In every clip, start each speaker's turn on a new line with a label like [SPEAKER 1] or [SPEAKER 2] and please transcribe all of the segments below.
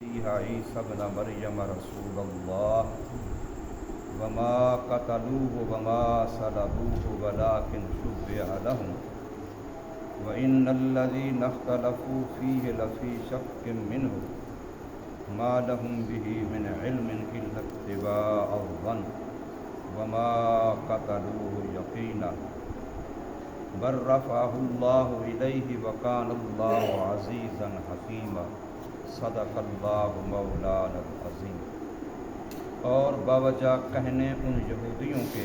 [SPEAKER 1] فيها عيسى ابن مريم رسول الله وما قتلوه وما صلبوه ولكن شبه لهم وإن الذين اختلفوا فيه لفي شك منه ما لهم به من علم إلا اتباع الظن وما قتلوه يقينا بل رفعه الله إليه وكان الله عزيزا حكيما صدق اللہ مولانا العظیم۔ اور باوجہ کہنے ان یہودیوں کے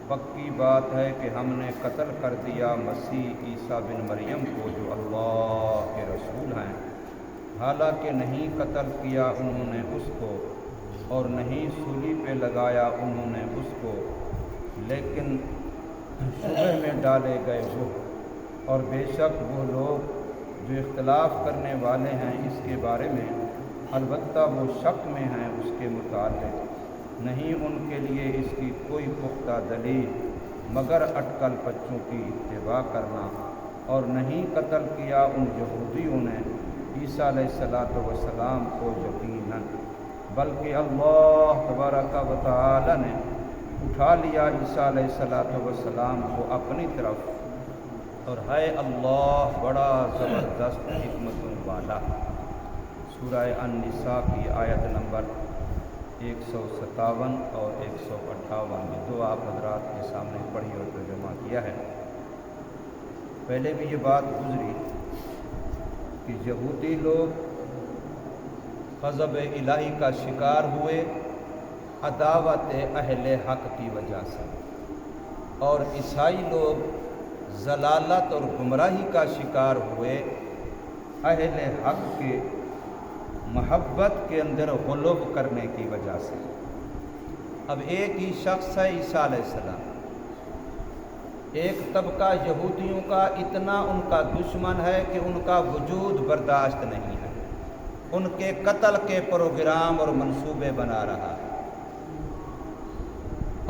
[SPEAKER 1] پکی بات ہے کہ ہم نے قتل کر دیا مسیح عیسیٰ بن مریم کو جو اللہ کے رسول ہیں، حالانکہ نہیں قتل کیا انہوں نے اس کو اور نہیں سولی پہ لگایا انہوں نے اس کو، لیکن شبہ میں ڈالے گئے وہ، اور بے شک وہ لوگ جو اختلاف کرنے والے ہیں اس کے بارے میں، البتہ وہ شک میں ہیں اس کے متعلق، نہیں ان کے لیے اس کی کوئی پختہ دلیل مگر اٹکل بچوں کی اتباع کرنا، اور نہیں قتل کیا ان یہودیوں نے عیسیٰ علیہ السلام کو یقیناً، بلکہ اللہ تبارک و تعالی نے اٹھا لیا عیسیٰ علیہ السلام کو اپنی طرف، اور ہے اللہ بڑا زبردست حکمتوں والا۔ سورہ النساء کی آیت نمبر 157 اور 158 میں دو آپ حضرات کے سامنے پڑھی اور ترجمہ کیا ہے۔ پہلے بھی یہ بات گزری کہ یہودی لوگ غضب الہی کا شکار ہوئے عداوت اہل حق کی وجہ سے، اور عیسائی لوگ ضلالت اور گمراہی کا شکار ہوئے اہل حق کے محبت کے اندر غلب کرنے کی وجہ سے۔ اب ایک ہی شخص ہے عیسیٰ علیہ السلام، ایک طبقہ یہودیوں کا اتنا ان کا دشمن ہے کہ ان کا وجود برداشت نہیں ہے، ان کے قتل کے پروگرام اور منصوبے بنا رہا ہے،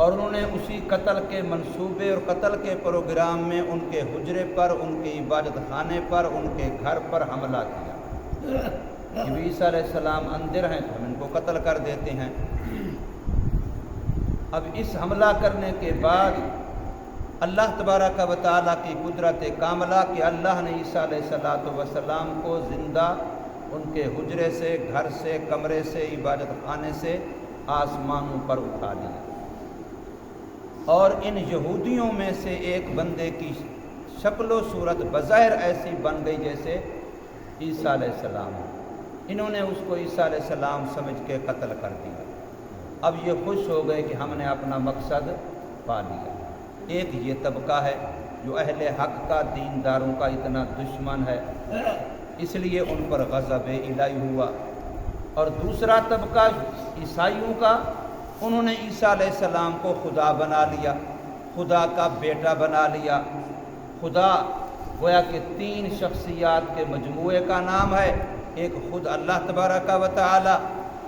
[SPEAKER 1] اور انہوں نے اسی قتل کے منصوبے اور قتل کے پروگرام میں ان کے حجرے پر، ان کے عبادت خانے پر، ان کے گھر پر حملہ کیا کہ عیسیٰ علیہ السلام اندر ہیں تو ہم ان کو قتل کر دیتے ہیں۔ اب اس حملہ کرنے کے بعد اللہ تبارک و تعالیٰ کی قدرت کاملہ کہ اللہ نے عیسیٰ علیہ السلام کو زندہ ان کے حجرے سے، گھر سے، کمرے سے، عبادت خانے سے آسمانوں پر اٹھا لیا، اور ان یہودیوں میں سے ایک بندے کی شکل و صورت بظاہر ایسی بن گئی جیسے عیسیٰ علیہ السلام، انہوں نے اس کو عیسیٰ علیہ السلام سمجھ کے قتل کر دیا۔ اب یہ خوش ہو گئے کہ ہم نے اپنا مقصد پا لیا۔ ایک یہ طبقہ ہے جو اہل حق کا، دینداروں کا اتنا دشمن ہے، اس لیے ان پر غضب الہی ہوا، اور دوسرا طبقہ عیسائیوں کا، انہوں نے عیسیٰ علیہ السلام کو خدا بنا لیا، خدا کا بیٹا بنا لیا۔ خدا گویا کہ تین شخصیات کے مجموعے کا نام ہے، ایک خود اللہ تبارک و تعالی،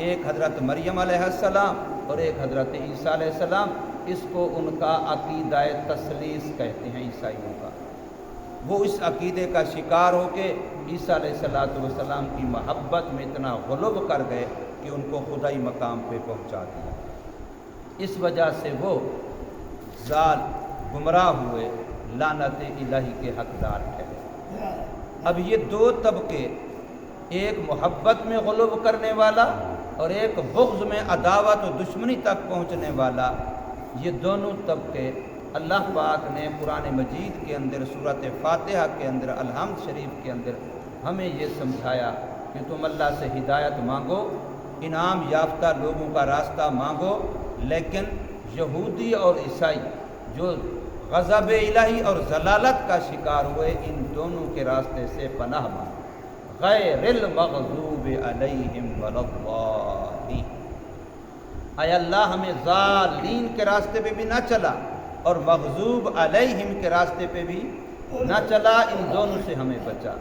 [SPEAKER 1] ایک حضرت مریم علیہ السلام، اور ایک حضرت عیسیٰ علیہ السلام۔ اس کو ان کا عقیدہ تثلیث کہتے ہیں عیسائیوں کا۔ وہ اس عقیدے کا شکار ہو کے عیسیٰ علیہ السلام کی محبت میں اتنا غلب کر گئے کہ ان کو خدائی مقام پہ پہنچا دیا۔ اس وجہ سے وہ ضال گمراہ ہوئے، لعنت الہی کے حقدار ٹھہرے۔ اب یہ دو طبقے، ایک محبت میں غلب کرنے والا اور ایک بغض میں عداوت و دشمنی تک پہنچنے والا، یہ دونوں طبقے اللہ پاک نے قرآن مجید کے اندر، سورۃ فاتحہ کے اندر، الحمد شریف کے اندر ہمیں یہ سمجھایا کہ تم اللہ سے ہدایت مانگو، انعام یافتہ لوگوں کا راستہ مانگو، لیکن یہودی اور عیسائی جو غضب الہی اور ضلالت کا شکار ہوئے، ان دونوں کے راستے سے پناہ مانگو، غیر المغضوب علیہم ولا الضالین۔ اے اللہ ہمیں ضالین کے راستے پہ بھی نہ چلا اور مغضوب علیہم کے راستے پہ بھی نہ چلا، ان دونوں سے ہمیں بچا۔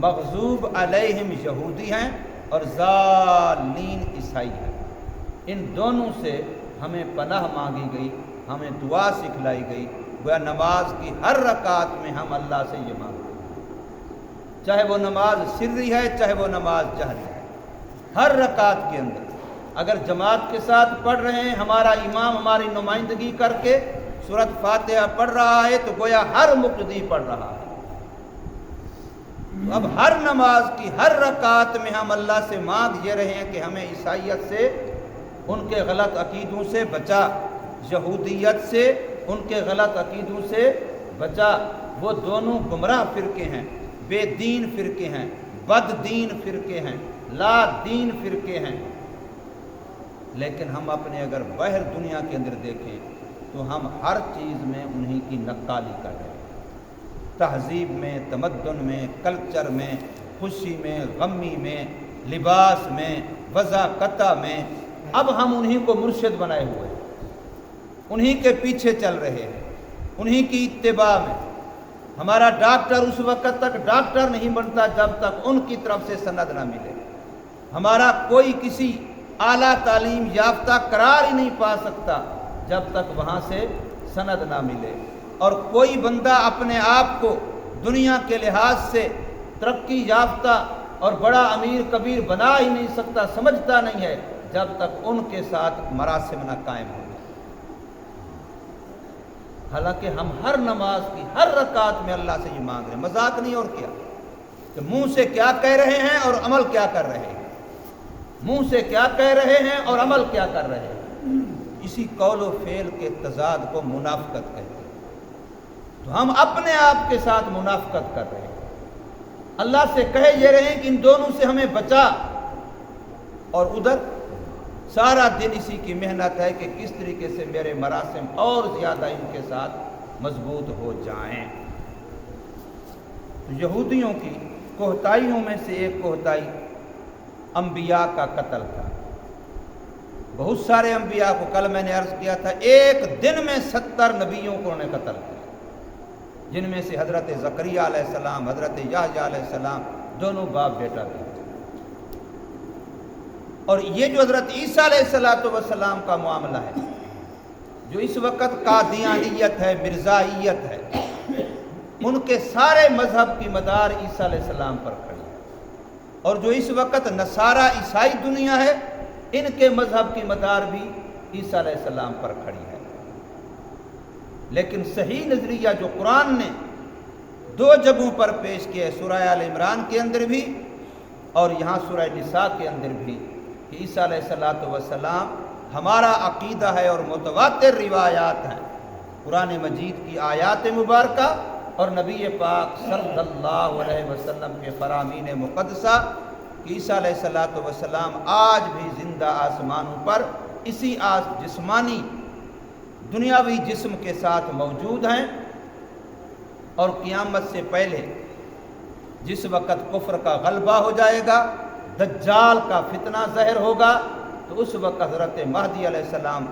[SPEAKER 1] مغضوب علیہم یہودی ہیں اور ضالین عیسائی ہیں، ان دونوں سے ہمیں پناہ مانگی گئی، ہمیں دعا سکھلائی گئی۔ گویا نماز کی ہر رکعت میں ہم اللہ سے یہ مانگتے ہیں، چاہے وہ نماز سری ہے چاہے وہ نماز جہری ہے، ہر رکعت کے اندر اگر جماعت کے ساتھ پڑھ رہے ہیں، ہمارا امام ہماری نمائندگی کر کے سورۃ فاتحہ پڑھ رہا ہے تو گویا ہر مقتدی پڑھ رہا ہے۔ تو اب ہر نماز کی ہر رکعت میں ہم اللہ سے مانگ یہ رہے ہیں کہ ہمیں عیسائیت سے، ان کے غلط عقیدوں سے بچا، یہودیت سے، ان کے غلط عقیدوں سے بچا۔ وہ دونوں گمراہ فرقے ہیں، بے دین فرقے ہیں، بد دین فرقے ہیں، لا دین فرقے ہیں۔ لیکن ہم اپنے اگر باہر دنیا کے اندر دیکھیں تو ہم ہر چیز میں انہی کی نقالی کر رہے ہیں، تہذیب میں، تمدن میں، کلچر میں، خوشی میں، غمی میں، لباس میں، وضاقتہ میں۔ اب ہم انہی کو مرشد بنائے ہوئے ہیں، انہی کے پیچھے چل رہے ہیں، انہی کی اتباع میں۔ ہمارا ڈاکٹر اس وقت تک ڈاکٹر نہیں بنتا جب تک ان کی طرف سے سند نہ ملے۔ ہمارا کوئی کسی اعلیٰ تعلیم یافتہ قرار ہی نہیں پا سکتا جب تک وہاں سے سند نہ ملے۔ اور کوئی بندہ اپنے آپ کو دنیا کے لحاظ سے ترقی یافتہ اور بڑا امیر کبیر بنا ہی نہیں سکتا، سمجھتا نہیں ہے جب تک ان کے ساتھ مراسم نہ قائم ہو۔ حالانکہ ہم ہر نماز کی ہر رکعت میں اللہ سے یہ مانگ رہے ہیں، مذاق نہیں اور کیا، کہ منہ سے کیا کہہ رہے ہیں اور عمل کیا کر رہے ہیں، منہ سے کیا کہہ رہے ہیں اور عمل کیا کر رہے ہیں۔ اسی قول و فعل کے تضاد کو منافقت کہتے ہیں۔ تو ہم اپنے آپ کے ساتھ منافقت کر رہے ہیں، اللہ سے کہے یہ رہے ہیں کہ ان دونوں سے ہمیں بچا، اور ادھر سارا دن اسی کی محنت ہے کہ کس طریقے سے میرے مراسم اور زیادہ ان کے ساتھ مضبوط ہو جائیں۔ تو یہودیوں کی کوہتائیوں میں سے ایک کوہتائی انبیاء کا قتل تھا۔ بہت سارے انبیاء کو، کل میں نے عرض کیا تھا، ایک دن میں 70 نبیوں کو انہوں نے قتل کیا، جن میں سے حضرت زکریا علیہ السلام، حضرت یحییٰ علیہ السلام، دونوں باپ بیٹا تھے۔ اور یہ جو حضرت عیسیٰ علیہ السلام کا معاملہ ہے، جو اس وقت قادیانیت ہے، مرزائیت ہے، ان کے سارے مذہب کی مدار عیسیٰ علیہ السلام پر کھڑی ہے۔ اور جو اس وقت نصارہ عیسائی دنیا ہے، ان کے مذہب کی مدار بھی عیسیٰ علیہ السلام پر کھڑی ہے۔ لیکن صحیح نظریہ جو قرآن نے 2 جگہوں پر پیش کیا ہے، سورہ آل عمران کے اندر بھی اور یہاں سورہ نساء کے اندر بھی، کہ عیسیٰ علیہ السلام ہمارا عقیدہ ہے اور متواتر روایات ہیں، قرآن مجید کی آیات مبارکہ اور نبی پاک صلی اللہ علیہ وسلم کے فرامین مقدسہ، کہ عیسیٰ علیہ السلام آج بھی زندہ آسمانوں پر اسی جسمانی دنیاوی جسم کے ساتھ موجود ہیں، اور قیامت سے پہلے جس وقت کفر کا غلبہ ہو جائے گا، دجال کا فتنہ ظاہر ہوگا، تو اس وقت حضرت مہدی علیہ السلام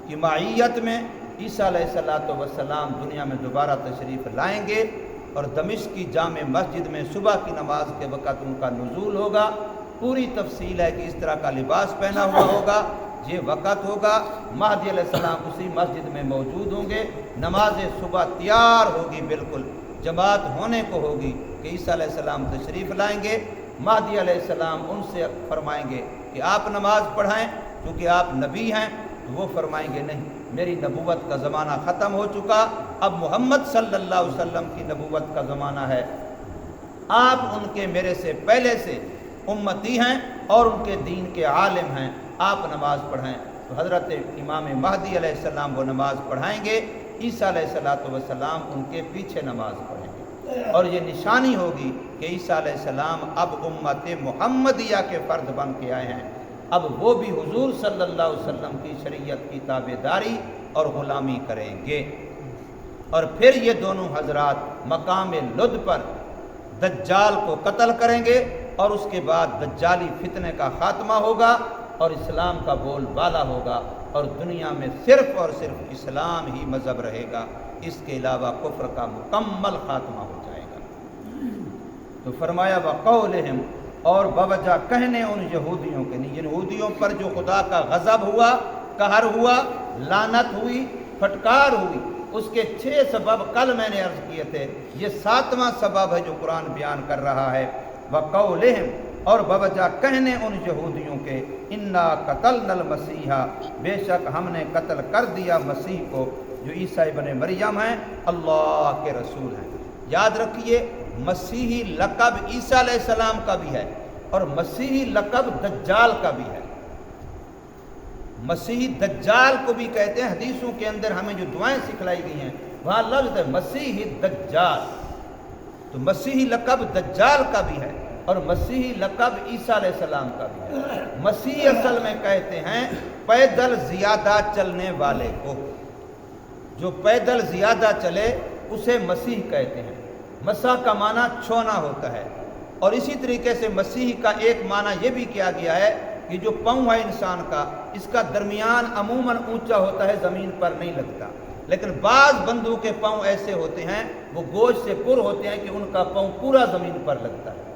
[SPEAKER 1] کی معیت میں عیسیٰ علیہ السلام دنیا میں دوبارہ تشریف لائیں گے، اور دمشق کی جامع مسجد میں صبح کی نماز کے وقت ان کا نزول ہوگا۔ پوری تفصیل ہے کہ اس طرح کا لباس پہنا ہوا ہوگا، یہ وقت ہوگا، مہدی علیہ السلام اسی مسجد میں موجود ہوں گے، نماز صبح تیار ہوگی، بالکل جماعت ہونے کو ہوگی کہ عیسیٰ علیہ السلام تشریف لائیں گے۔ مہدی علیہ السلام ان سے فرمائیں گے کہ آپ نماز پڑھائیں کیونکہ آپ نبی ہیں، تو وہ فرمائیں گے نہیں، میری نبوت کا زمانہ ختم ہو چکا، اب محمد صلی اللہ علیہ وسلم کی نبوت کا زمانہ ہے، آپ ان کے میرے سے پہلے سے امتی ہیں اور ان کے دین کے عالم ہیں، آپ نماز پڑھائیں۔ تو حضرت امام مہدی علیہ السلام وہ نماز پڑھائیں گے، عیسیٰ علیہ السلام ان کے پیچھے نماز پڑھیں گے، اور یہ نشانی ہوگی کہ عیسیٰ علیہ السلام اب امت محمدیہ کے فرد بن کے آئے ہیں، اب وہ بھی حضور صلی اللہ علیہ وسلم کی شریعت کی تابعداری اور غلامی کریں گے۔ اور پھر یہ دونوں حضرات مقام لد پر دجال کو قتل کریں گے، اور اس کے بعد دجالی فتنے کا خاتمہ ہوگا اور اسلام کا بول بالا ہوگا، اور دنیا میں صرف اور صرف اسلام ہی مذہب رہے گا، اس کے علاوہ کفر کا مکمل خاتمہ ہو جائے گا۔ تو فرمایا وقولہم، اور بوجہ کہنے ان یہودیوں کے، نہیں یہودیوں پر جو خدا کا غضب ہوا، قہر ہوا، لعنت ہوئی، پھٹکار ہوئی، اس کے 6 سبب کل میں نے عرض کیے تھے، یہ 7واں سبب ہے جو قرآن بیان کر رہا ہے۔ وقولہم، اور بوجہ کہنے ان یہودیوں کے انا قتلنا المسیح، بے شک ہم نے قتل کر دیا مسیح کو جو عیسیٰ ابن مریم ہیں، اللہ کے رسول ہیں۔ یاد رکھیے مسیحی لقب عیسیٰ علیہ السلام کا بھی ہے اور مسیحی لقب دجال کا بھی ہے۔ مسیحی دجال کو بھی کہتے ہیں، حدیثوں کے اندر ہمیں جو دعائیں سکھلائی گئی ہیں وہاں لفظ ہے مسیحی دجال، تو مسیحی لقب دجال کا بھی ہے اور مسیحی لقب عیسیٰ علیہ السلام کا بھی ہے۔ مسیح اصل میں کہتے ہیں پیدل زیادہ چلنے والے کو، جو پیدل زیادہ چلے اسے مسیح کہتے ہیں۔ مسیح کا معنی چھونا ہوتا ہے، اور اسی طریقے سے مسیح کا ایک معنی یہ بھی کیا گیا ہے کہ جو پاؤں ہے انسان کا، اس کا درمیان عموماً اونچا ہوتا ہے، زمین پر نہیں لگتا، لیکن بعض بندوں کے پاؤں ایسے ہوتے ہیں وہ گوشت سے پر ہوتے ہیں کہ ان کا پاؤں پورا زمین پر لگتا ہے،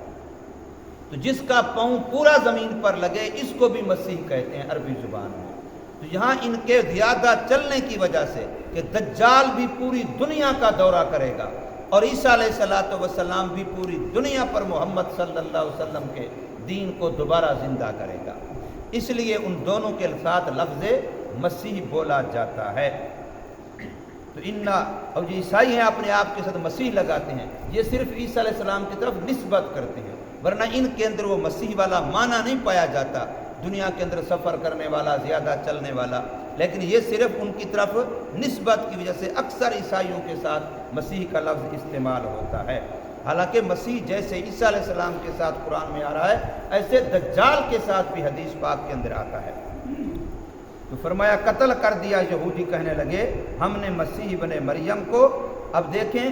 [SPEAKER 1] تو جس کا پاؤں پورا زمین پر لگے اس کو بھی مسیح کہتے ہیں عربی زبان میں۔ تو یہاں ان کے زیادہ چلنے کی وجہ سے کہ دجال بھی پوری دنیا کا دورہ کرے گا اور عیسیٰ علیہ السلام بھی پوری دنیا پر محمد صلی اللہ علیہ وسلم کے دین کو دوبارہ زندہ کرے گا، اس لیے ان دونوں کے ساتھ لفظ مسیح بولا جاتا ہے۔ تو اور جو عیسائی ہیں اپنے آپ کے ساتھ مسیح لگاتے ہیں، یہ صرف عیسیٰ علیہ السلام کی طرف نسبت کرتے ہیں، ورنہ ان کے اندر وہ مسیح والا معنی نہیں پایا جاتا، دنیا کے اندر سفر کرنے والا، زیادہ چلنے والا، لیکن یہ صرف ان کی طرف نسبت کی وجہ سے اکثر عیسائیوں کے ساتھ مسیح کا لفظ استعمال ہوتا ہے۔ حالانکہ مسیح جیسے عیسیٰ علیہ السلام کے ساتھ قرآن میں آ رہا ہے، ایسے دجال کے ساتھ بھی حدیث پاک کے اندر آتا ہے۔ تو فرمایا قتل کر دیا، یہودی کہنے لگے ہم نے مسیح ابن مریم کو۔ اب دیکھیں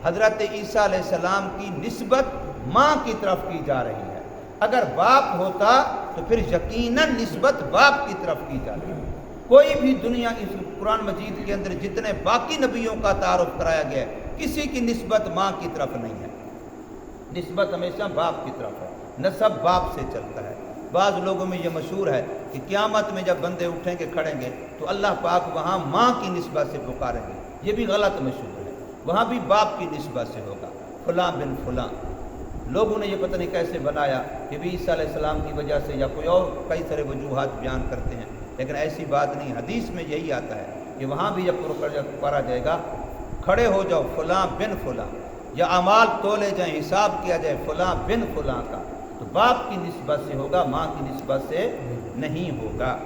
[SPEAKER 1] حضرت عیسیٰ علیہ السلام کی نسبت ماں کی طرف کی جا رہی ہے، اگر باپ ہوتا تو پھر یقیناً نسبت باپ کی طرف کی جا رہی ہے۔ کوئی بھی دنیا اس قرآن مجید کے اندر جتنے باقی نبیوں کا تعارف کرایا گیا ہے، کسی کی نسبت ماں کی طرف نہیں ہے، نسبت ہمیشہ باپ کی طرف ہے، نسب باپ سے چلتا ہے۔ بعض لوگوں میں یہ مشہور ہے کہ قیامت میں جب بندے اٹھیں گے کھڑیں گے تو اللہ پاک وہاں ماں کی نسبت سے پکاریں گے، یہ بھی غلط مشہور ہے، وہاں بھی باپ کی نسبت سے ہوگا، فلاں بن فلاں۔ لوگوں نے یہ پتہ نہیں کیسے بنایا کہ بھی عیسیٰ علیہ السلام کی وجہ سے یا کوئی اور کئی سارے وجوہات بیان کرتے ہیں، لیکن ایسی بات نہیں، حدیث میں یہی آتا ہے کہ وہاں بھی جب پکارا جائے گا کھڑے ہو جاؤ فلاں بن فلاں، یا اعمال تولے جائیں، حساب کیا جائے فلاں بن فلاں کا، تو باپ کی نسبت سے ہوگا، ماں کی نسبت سے نہیں ہوگا۔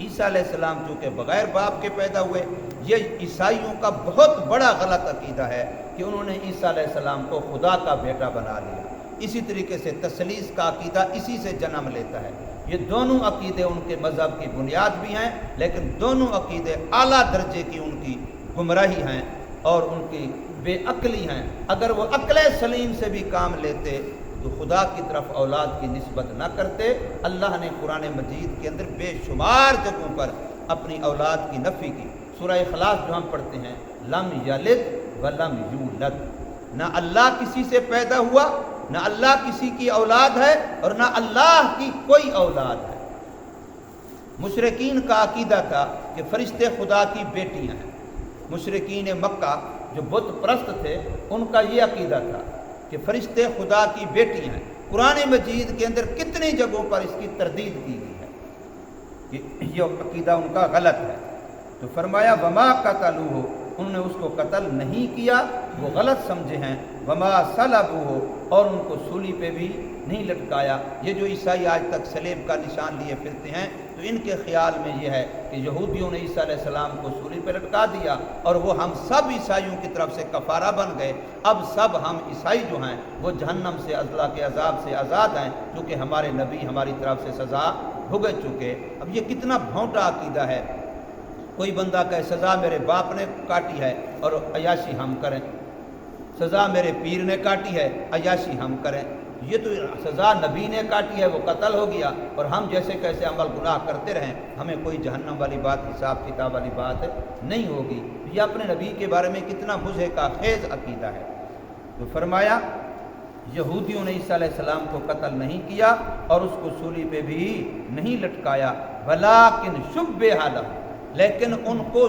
[SPEAKER 1] عیسیٰ علیہ السلام چونکہ بغیر باپ کے پیدا ہوئے، یہ عیسائیوں کا بہت بڑا غلط عقیدہ ہے کہ انہوں نے عیسیٰ علیہ السلام کو خدا کا بیٹا بنا لیا۔ اسی طریقے سے تثلیث کا عقیدہ اسی سے جنم لیتا ہے۔ یہ دونوں عقیدے ان کے مذہب کی بنیاد بھی ہیں، لیکن دونوں عقیدے اعلیٰ درجے کی ان کی گمراہی ہیں اور ان کی بے عقلی ہیں۔ اگر وہ عقل سلیم سے بھی کام لیتے تو خدا کی طرف اولاد کی نسبت نہ کرتے۔ اللہ نے قرآن مجید کے اندر بے شمار جگہوں پر اپنی اولاد کی نفی کی۔ سورہ اخلاص جو ہم پڑھتے ہیں، لم یلد ولم یولد، نہ اللہ کسی سے پیدا ہوا، نہ اللہ کسی کی اولاد ہے اور نہ اللہ کی کوئی اولاد ہے۔ مشرکین کا عقیدہ تھا کہ فرشتے خدا کی بیٹیاں ہیں۔ مشرکین مکہ جو بت پرست تھے ان کا یہ عقیدہ تھا کہ فرشتے خدا کی بیٹیاں ہیں۔ قرآن مجید کے اندر کتنی جگہوں پر اس کی تردید کی گئی ہے کہ یہ عقیدہ ان کا غلط ہے۔ تو فرمایا وما قتلوہ، انہوں نے اس کو قتل نہیں کیا، وہ غلط سمجھے ہیں، وما صلبوہ، اور ان کو سولی پہ بھی نہیں لٹکایا۔ یہ جو عیسائی آج تک صلیب کا نشان لیے پھرتے ہیں، تو ان کے خیال میں یہ ہے کہ یہودیوں نے عیسیٰ علیہ السلام کو سولی پہ لٹکا دیا اور وہ ہم سب عیسائیوں کی طرف سے کفارہ بن گئے۔ اب سب ہم عیسائی جو ہیں وہ جہنم سے، اللہ کے عذاب سے آزاد ہیں، کیونکہ ہمارے نبی ہماری طرف سے سزا بھگت چکے۔ اب یہ کتنا بھونٹا عقیدہ ہے۔ کوئی بندہ کہے سزا میرے باپ نے کاٹی ہے اور عیاشی ہم کریں، سزا میرے پیر نے کاٹی ہے، عیاشی ہم کریں۔ یہ تو سزا نبی نے کاٹی ہے، وہ قتل ہو گیا، اور ہم جیسے کیسے عمل گناہ کرتے رہیں، ہمیں کوئی جہنم والی بات، حساب کتاب والی بات نہیں ہوگی۔ یہ اپنے نبی کے بارے میں کتنا مضحکہ کا خیز عقیدہ ہے۔ تو فرمایا یہودیوں نے عیسیٰ علیہ السلام کو قتل نہیں کیا اور اس کو سولی پہ بھی نہیں لٹکایا، ولیکن شبہ لہم، لیکن ان کو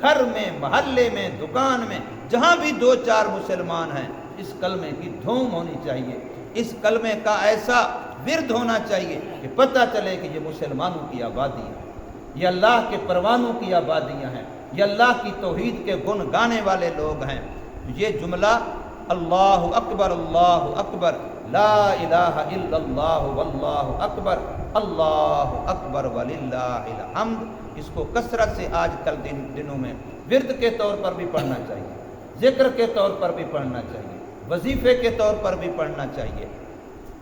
[SPEAKER 1] گھر میں، محلے میں، دکان میں، جہاں بھی دو چار مسلمان ہیں، اس کلمے کی دھوم ہونی چاہیے، اس کلمے کا ایسا ورد ہونا چاہیے کہ پتہ چلے کہ یہ مسلمانوں کی آبادی ہے، یہ اللہ کے پروانوں کی آبادیاں ہیں، یہ اللہ کی توحید کے گن گانے والے لوگ ہیں۔ یہ جملہ اللہ اکبر لا الہ الا اللہ واللہ اکبر وللہ الحمد، اس کو کثرت سے آج کل دنوں میں ورد کے طور پر بھی پڑھنا چاہیے، ذکر کے طور پر بھی پڑھنا چاہیے، وظیفے کے طور پر بھی پڑھنا چاہیے،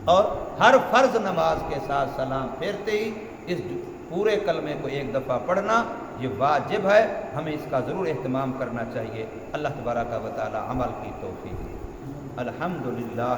[SPEAKER 1] اور ہر فرض نماز کے ساتھ سلام پھیرتے ہی اس پورے کلمے کو ایک دفعہ پڑھنا یہ واجب ہے، ہمیں اس کا ضرور اہتمام کرنا چاہیے۔ اللہ تبارک و تعالی عمل کی توفیق دے۔ الحمدللہ۔